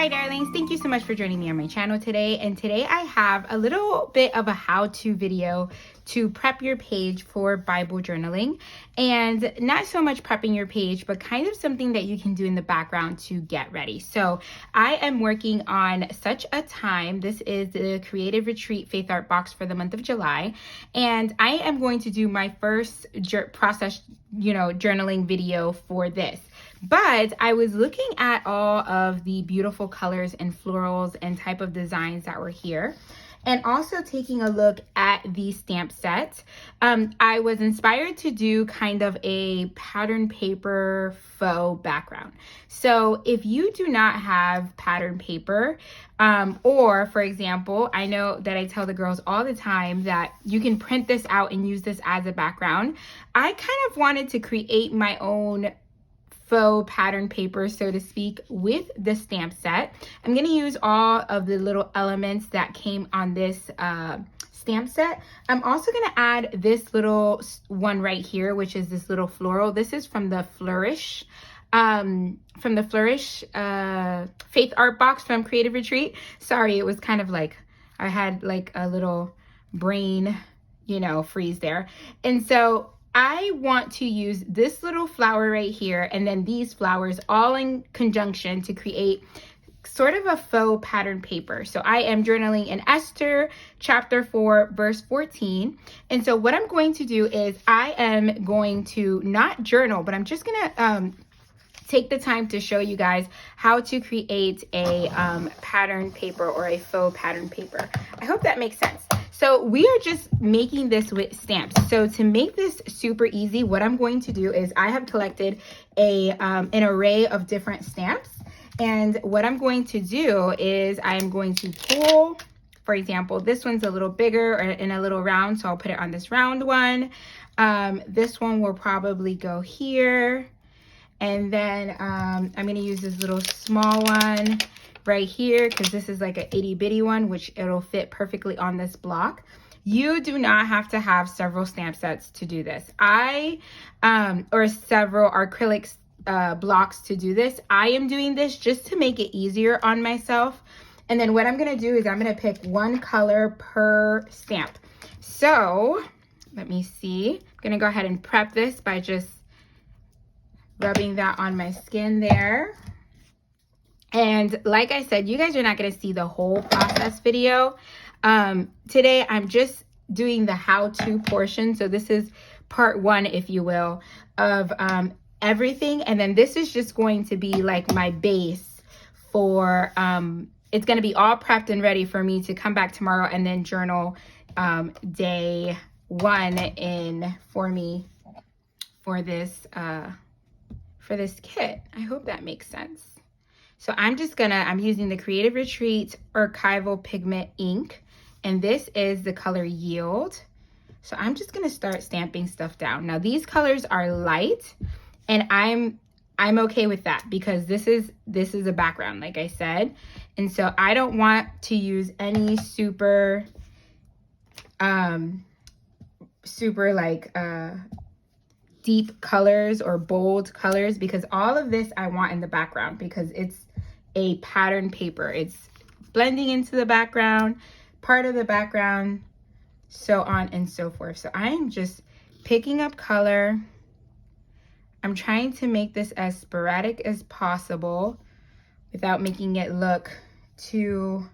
Hi darlings, thank you so much for joining me on my channel today. And today I have a little bit of a how-to video to prep your page for Bible journaling. And not so much prepping your page, but kind of something that you can do in the background to get ready. So I am working on Such a Time. This is the Creative Retreat Faith Art Box for the month of July. And I am going to do my first process, journaling video for this. But I was looking at all of the beautiful colors and florals and type of designs that were here, and also taking a look at the stamp set. I was inspired to do kind of a pattern paper faux background. So if you do not have pattern paper, or for example, I know that I tell the girls all the time that you can print this out and use this as a background. I kind of wanted to create my own faux pattern paper, so to speak, with the stamp set. I'm going to use all of the little elements that came on this stamp set. I'm also going to add this little one right here, which is this little floral. This is from the Flourish Faith Art Box from Creative Retreat. Sorry, it was kind of like I had like a little brain, freeze there. And so I want to use this little flower right here and then these flowers all in conjunction to create sort of a faux pattern paper. So I am journaling in Esther chapter 4 verse 14. And so what I'm going to do is I am going to not journal, but I'm just gonna take the time to show you guys how to create a pattern paper or a faux pattern paper. I hope that makes sense. So we are just making this with stamps. So to make this super easy, what I'm going to do is I have collected an array of different stamps. And what I'm going to do is I'm going to pull, for example, this one's a little bigger or in a little round, so I'll put it on this round one. This one will probably go here. And then I'm going to use this little small one right here because this is like an itty bitty one, which it'll fit perfectly on this block. You do not have to have several stamp sets to do this. Or several acrylic blocks to do this. I am doing this just to make it easier on myself. And then what I'm going to do is I'm going to pick one color per stamp. So let me see. I'm going to go ahead and prep this by just rubbing that on my skin there. And like I said, you guys are not going to see the whole process video. Today, I'm just doing the how-to portion. So this is part one, if you will, of everything. And then this is just going to be like my base for, it's going to be all prepped and ready for me to come back tomorrow and then journal day one for me for this kit. I hope that makes sense. So I'm using the Creative Retreat Archival Pigment ink, and this is the color Yield. So I'm just gonna start stamping stuff down. Now these colors are light, and I'm okay with that because this is a background, like I said. And so I don't want to use any super deep colors or bold colors, because all of this I want in the background because it's a pattern paper. It's blending into the background, part of the background, so on and so forth. So I am just picking up color. I'm trying to make this as sporadic as possible without making it look too,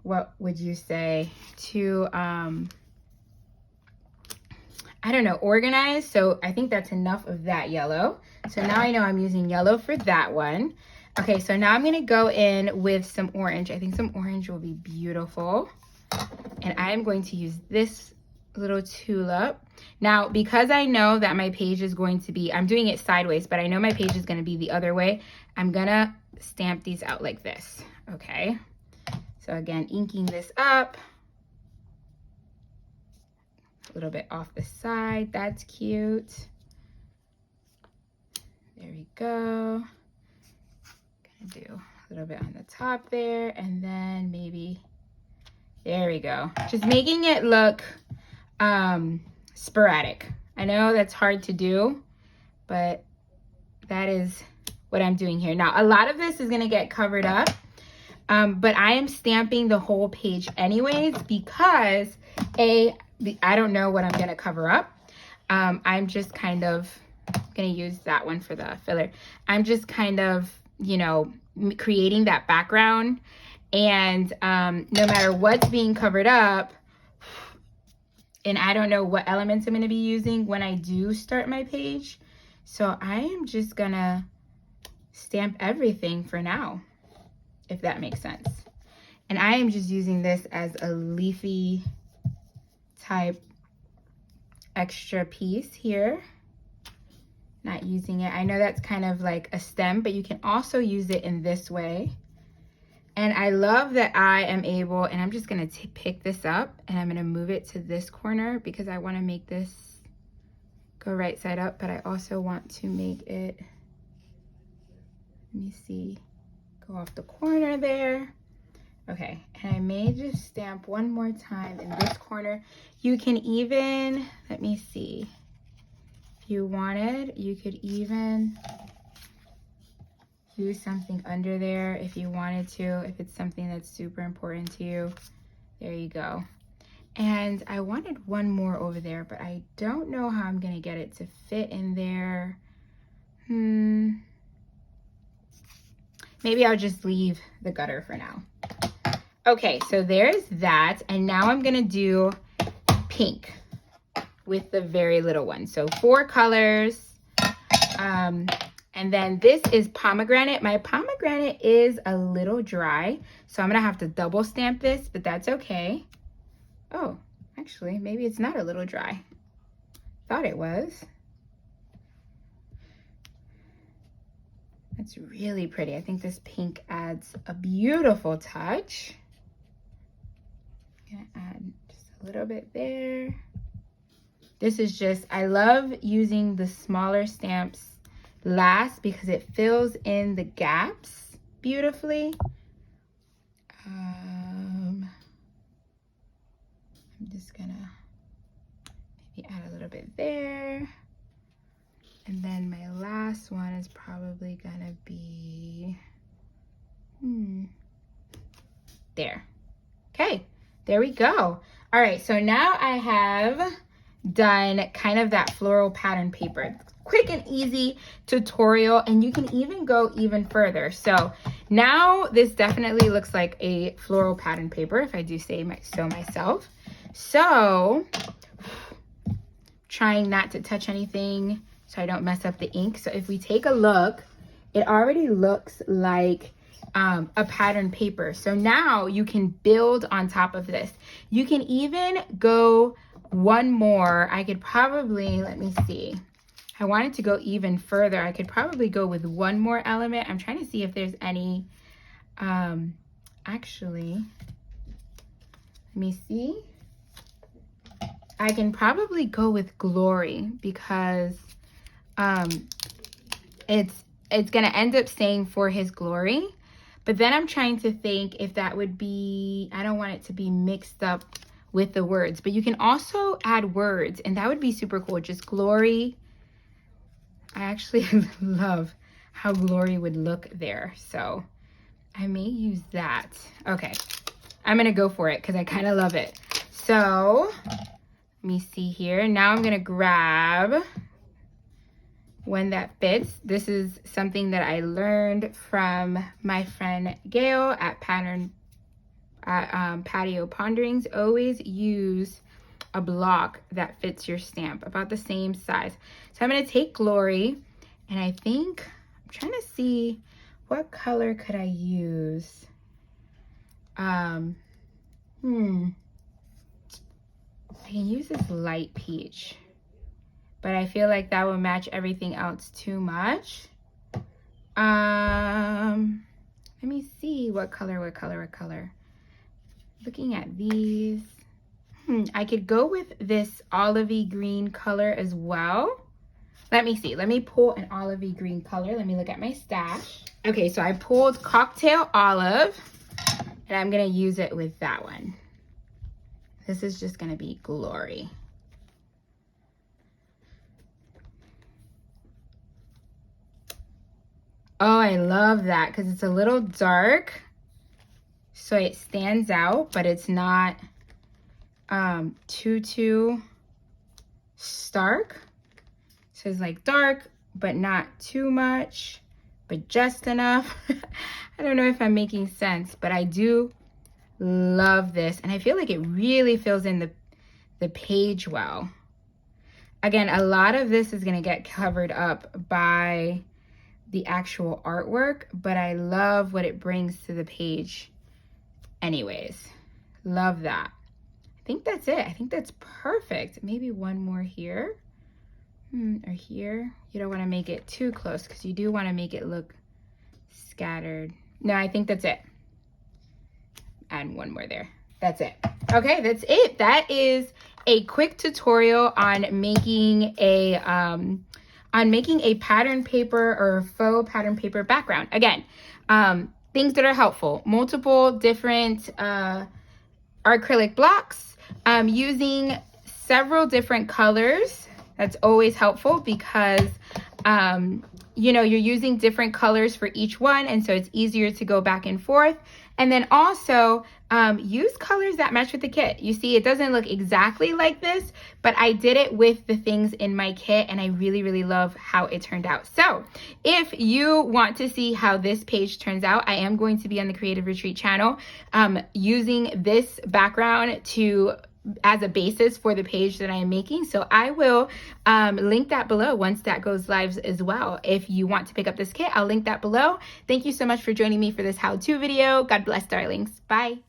what would you say, too I don't know, organized. So I think that's enough of that yellow. So now I know I'm using yellow for that one. Okay, so now I'm gonna go in with some orange. I think some orange will be beautiful. And I'm going to use this little tulip. Now, because I know that my page is going to be, I'm doing it sideways, but I know my page is gonna be the other way, I'm gonna stamp these out like this, okay? So again, inking this up. A little bit off the side, that's cute. There we go. Gonna do a little bit on the top there, and then maybe, there we go. Just making it look sporadic. I know that's hard to do, but that is what I'm doing here. Now, a lot of this is gonna get covered up But I am stamping the whole page anyways because I don't know what I'm gonna cover up. I'm just kind of gonna use that one for the filler. I'm just kind of, you know, creating that background, and no matter what's being covered up, and I don't know what elements I'm gonna be using when I do start my page. So I am just gonna stamp everything for now, if that makes sense. And I am just using this as a leafy type extra piece here. Not using it. I know that's kind of like a stem, but you can also use it in this way. And I love that I am able, and I'm just gonna pick this up and I'm gonna move it to this corner because I wanna make this go right side up, but I also want to make it, let me see, go off the corner there. Okay, and I may just stamp one more time in this corner. You can even, let me see, if you wanted, you could even use something under there if you wanted to, if it's something that's super important to you. There you go. And I wanted one more over there, but I don't know how I'm gonna get it to fit in there. Maybe I'll just leave the gutter for now. Okay, so there's that. And now I'm gonna do pink with the very little one. So 4 colors. And then this is pomegranate. My pomegranate is a little dry, so I'm gonna have to double stamp this, but that's okay. Oh, actually, maybe it's not a little dry. Thought it was. That's really pretty. I think this pink adds a beautiful touch. I'm gonna add just a little bit there. This is just, I love using the smaller stamps last because it fills in the gaps beautifully. I'm just gonna maybe add a little bit there. And then my last one is probably gonna be, there. Okay, there we go. All right, so now I have done kind of that floral pattern paper. Quick and easy tutorial, and you can even go even further. So now this definitely looks like a floral pattern paper, if I do say so myself. So trying not to touch anything so I don't mess up the ink. So if we take a look, it already looks like a pattern paper. So now you can build on top of this. You can even go one more. I could probably, let me see. I wanted to go even further. I could probably go with one more element. I'm trying to see if there's any, actually, let me see. I can probably go with glory because it's gonna end up saying for his glory. But then I'm trying to think if that would be, I don't want it to be mixed up with the words, but you can also add words and that would be super cool. Just glory. I actually love how glory would look there. So I may use that. Okay, I'm gonna go for it because I kind of love it. So let me see here. Now I'm gonna grab one that fits. This is something that I learned from my friend Gail at Patio Ponderings. Always use a block that fits your stamp, about the same size. So I'm gonna take Glory, and I think, I'm trying to see what color could I use. I can use this light peach, but I feel like that will match everything else too much. Let me see what color. Looking at these, I could go with this olivey green color as well. Let me see, let me pull an olivey green color. Let me look at my stash. Okay, so I pulled Cocktail Olive, and I'm gonna use it with that one. This is just gonna be Glory. Oh, I love that because it's a little dark, so it stands out, but it's not too stark. So it's like dark, but not too much, but just enough. I don't know if I'm making sense, but I do love this. And I feel like it really fills in the page well. Again, a lot of this is gonna get covered up by the actual artwork, but I love what it brings to the page anyways. Love that. I think that's it. I think that's perfect. Maybe one more here. Or here. You don't want to make it too close because you do want to make it look scattered. No, I think that's it. And one more there. That's it. Okay, that's it. That is a quick tutorial on making a pattern paper or faux pattern paper background. Again, things that are helpful. Multiple different acrylic blocks, using several different colors. That's always helpful because, you know, you're using different colors for each one. And so it's easier to go back and forth. And then also use colors that match with the kit. You see, it doesn't look exactly like this, but I did it with the things in my kit and I really, really love how it turned out. So if you want to see how this page turns out, I am going to be on the Creative Retreat channel using this background as a basis for the page that I am making. So I will link that below once that goes live as well. If you want to pick up this kit, I'll link that below. Thank you so much for joining me for this how-to video. God bless, darlings. Bye.